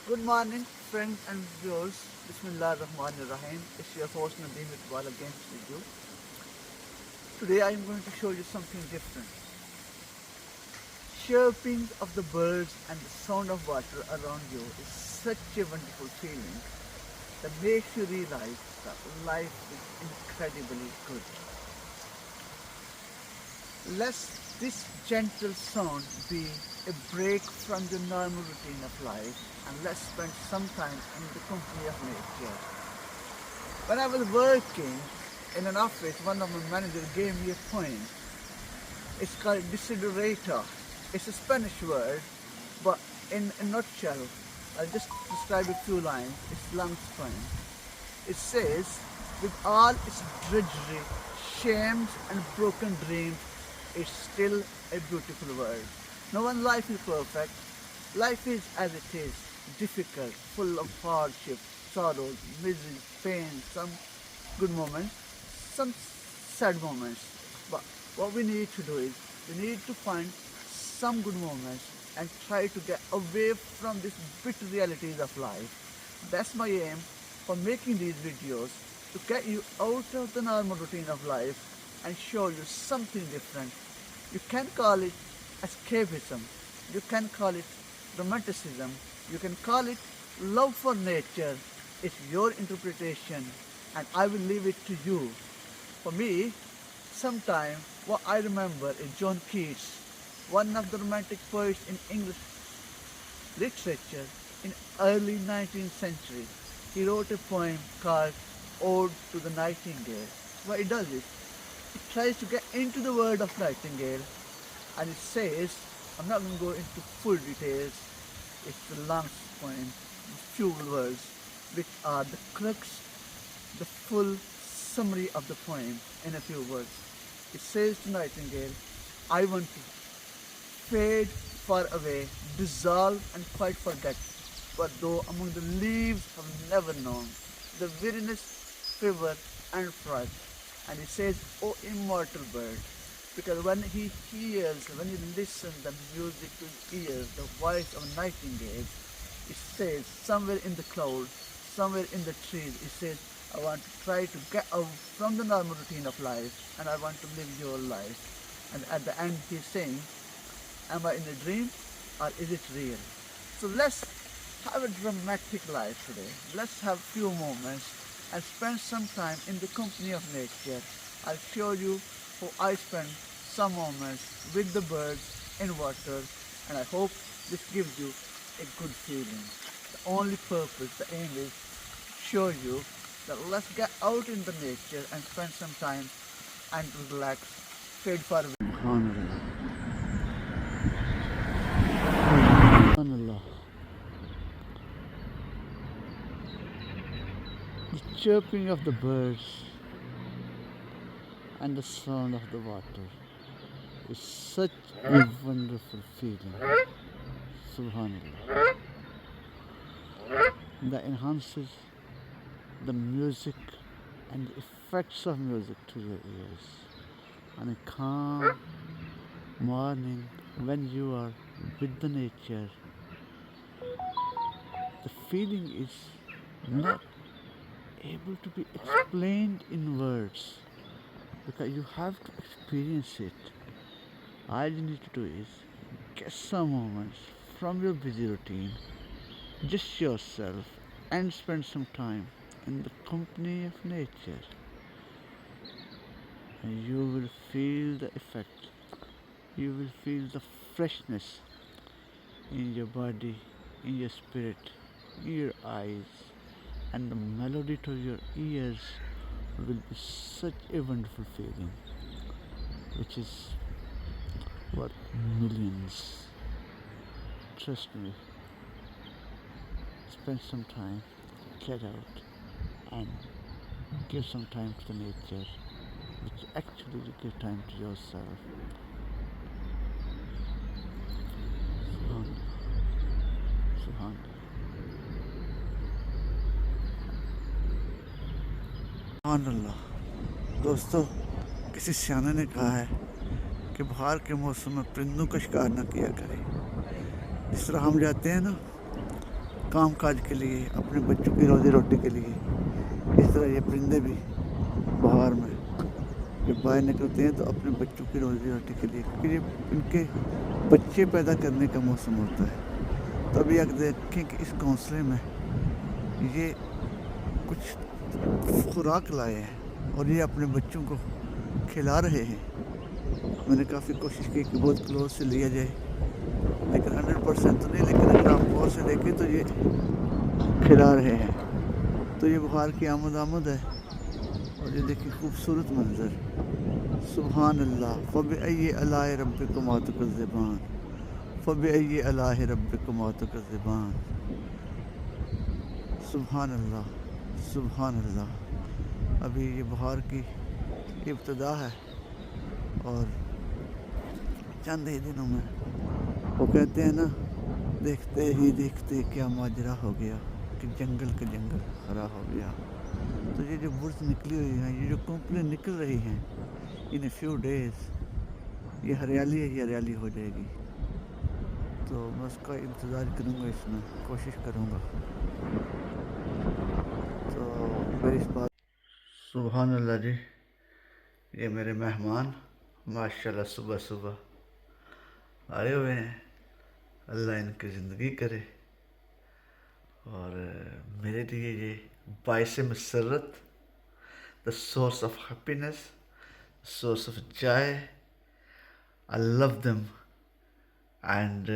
Good morning, friends and viewers. Bismillah ar-Rahman ar-Rahim. It's your host Nadeem Iqbal again with you. Today I am going to show you something different. Chirping of the birds and the sound of water around you is such a wonderful feeling that makes you realize that life is incredibly good. Let this gentle sound be a break from the normal routine of life, and let's spend some time in the company of nature. When I was working in an office, one of my managers gave me a poem. It's called Desiderator. It's a Spanish word, but in a nutshell, I'll just describe a few lines. It's long poem. It says, with all its drudgery, shames and broken dreams, it's still a beautiful world. No one's life is perfect. Life is as it is, difficult, full of hardship, sorrows, misery, pain, some good moments, some sad moments. But what we need to do is, we need to find some good moments and try to get away from these bitter realities of life. That's my aim for making these videos, to get you out of the normal routine of life and show you something different. You can call it escapism, you can call it romanticism, you can call it love for nature. It's your interpretation and I will leave it to you. For me, sometime what I remember is John Keats, one of the romantic poets in English literature in early 19th century. He wrote a poem called Ode to the Nightingale. What it does is, it tries to get into the world of Nightingale, and it says, I'm not going to go into full details, it's the long poem, few words, which are the crux, the full summary of the poem in a few words. It says to Nightingale, I want to fade far away, dissolve and quite forget, but though among the leaves have never known the weariness, fever and fright. And he says, O immortal bird, because when he hears, when he listens the music to his ears, the voice of a nightingale, it says, somewhere in the clouds, somewhere in the trees, it says, I want to try to get out from the normal routine of life, and I want to live your life. And at the end he's saying, am I in a dream or is it real? So let's have a dramatic life today. Let's have few moments and spend some time in the company of nature. I'll show you how I spend some moments with the birds in water, and I hope this gives you a good feeling. The only purpose, the aim is show you that let's get out in the nature and spend some time and relax, fade far away. Subhanallah. The chirping of the birds and the sound of the water is such a wonderful feeling. Subhanallah. That enhances the music and the effects of music to your ears. On a calm morning when you are with the nature, the feeling is not able to be explained in words, because you have to experience it. All you need to do is get some moments from your busy routine, just yourself, and spend some time in the company of nature, and you will feel the effect. You will feel the freshness in your body, in your spirit, in your eyes, and the melody to your ears will be such a wonderful feeling, which is worth millions. Trust me, spend some time, get out, and give some time to the nature, which actually you give time to yourself. Subhanallah. सुबहानअल्लाह। दोस्तों, किसी सियाने ने कहा है कि बाहर के मौसम में परिंदों का शिकार न किया करें। जिस तरह हम जाते हैं ना काम काज के लिए, अपने बच्चों की रोज़ी रोटी के लिए। इस तरह ये परिंदे भी बाहर में जब बाहर निकलते हैं तो अपने बच्चों की रोज़ी रोटी के लिए, क्योंकि ये इनके बच्चे पैदा करने का मौसम होता है। तो अभी आप देखें कि इस घोंसले में ये कुछ खुराक लाए हैं और ये अपने बच्चों को खिला रहे हैं। मैंने काफ़ी कोशिश की कि बहुत क्लोज से लिया जाए, लेकिन 100% तो नहीं, लेकिन अगर आप गौर से देखें तो ये खिला रहे हैं। तो ये बुखार की आमद है। और ये देखिए खूबसूरत मंजर, सुभान अल्लाह। फ़बिअय्यि आलाइ रब्बिकुमा तुकज़्ज़िबान, फ़बिअय्यि आलाइ रब्बिकुमा तुकज़्ज़िबान। सुभान अल्लाह, सुभान अल्लाह। अभी ये बहार की इब्तिदा है और चंद ही दिनों में वो कहते हैं ना, देखते ही देखते क्या माजरा हो गया कि जंगल का जंगल हरा हो गया। तो ये जो बुर्ज निकली हुई हैं, ये जो कंपनी निकल रही हैं, इन ए फ्यू डेज ये हरियाली ही हरियाली हो जाएगी। तो मैं उसका इंतज़ार करूँगा, इसमें कोशिश करूँगा। तो मेरी इस बात सुभान अल्लाह जी। ये मेरे मेहमान माशाल्लाह सुबह सुबह आए हुए हैं। अल्लाह इनकी ज़िंदगी करे और मेरे लिए ये बाइस मसरत, the source of happiness, source of joy. I love them and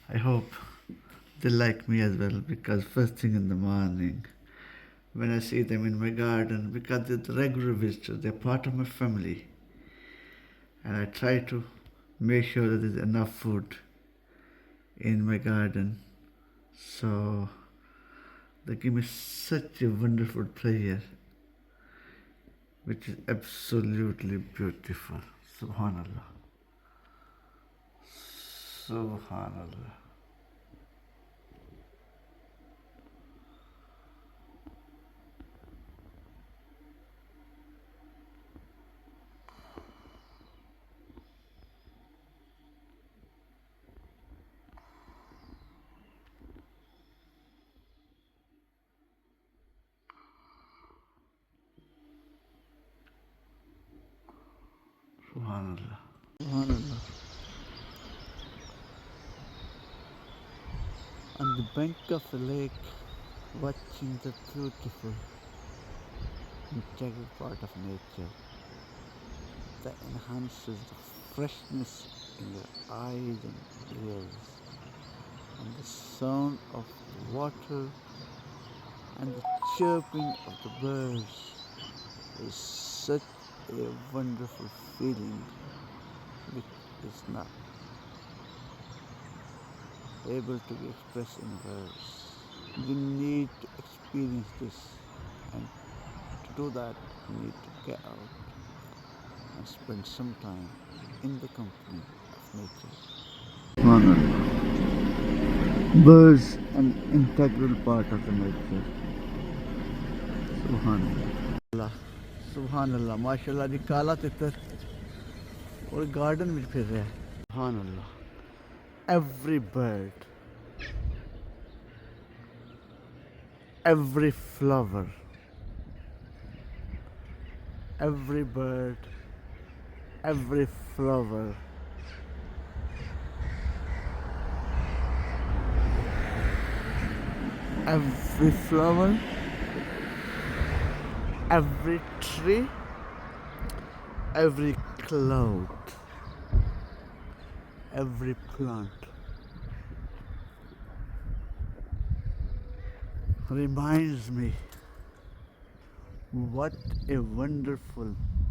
I hope they like me as well, because first thing in the morning when I see them in my garden, because they're the regular visitors, they're part of my family, and I try to make sure that there's enough food in my garden. So they give me such a wonderful pleasure, which is absolutely beautiful. Subhanallah. Subhanallah. Subhanallah. Subhanallah. On the bank of a lake, watching the beautiful integral part of nature that enhances the freshness in your eyes and ears, and the sound of the water and the chirping of the birds is such a wonderful feeling which is not able to be expressed in words. You need to experience this, and to do that you need to get out and spend some time in the company of nature. Birds an integral part of the nature. Subhanallah. Subhanallah. माशाल्लाह जी, काला तितर और garden में फिर रहा है। Subhanallah. Every bird, every flower, every bird, every flower, every flower, every tree, every cloud, every plant reminds me what a wonderful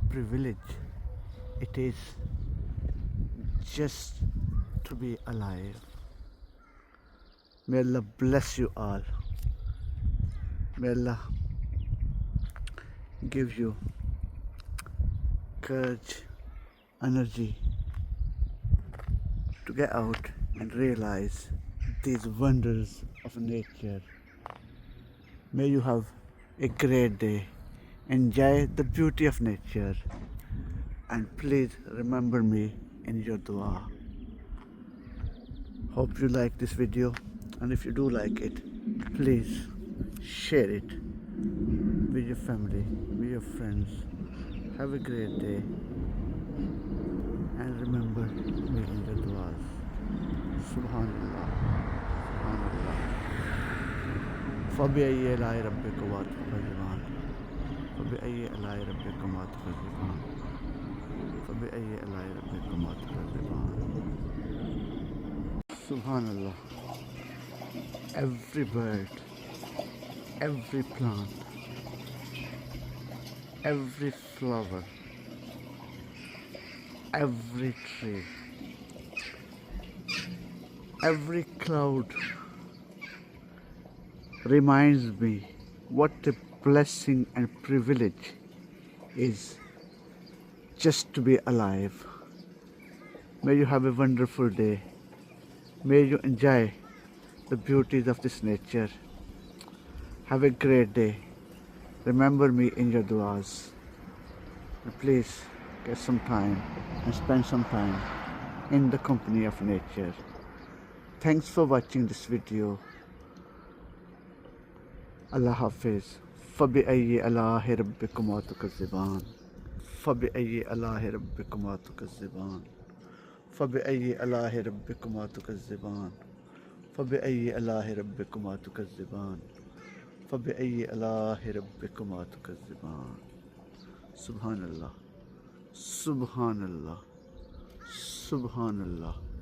privilege it is just to be alive. May Allah bless you all. May Allah give you courage, energy to get out and realize these wonders of nature. May you have a great day. Enjoy the beauty of nature, and please remember me in your dua. Hope you like this video, And if you do like it, please share it with your family, with your friends. Have a great day and remember making the du'as. Subhanallah, Subhanallah. فبأي آلاء ربكما تكذبان فبأي آلاء ربكما تكذبان فبأي آلاء ربكما تكذبان Subhanallah. Every bird, every plant, every flower, every tree, every cloud reminds me what a blessing and privilege is just to be alive. May you have a wonderful day. May you enjoy the beauties of this nature. Have a great day. Remember me in your du'as. And please get some time and spend some time in the company of nature. Thanks for watching this video. Allah Hafiz. فبأي آلاء ربكما تكذبان فبأي آلاء ربكما تكذبان فبأي آلاء ربكما تكذبان فبأي آلاء ربكما تكذبان فبأي آلاء ربكما تكذبان Subhanallah, Subhanallah, Subhanallah.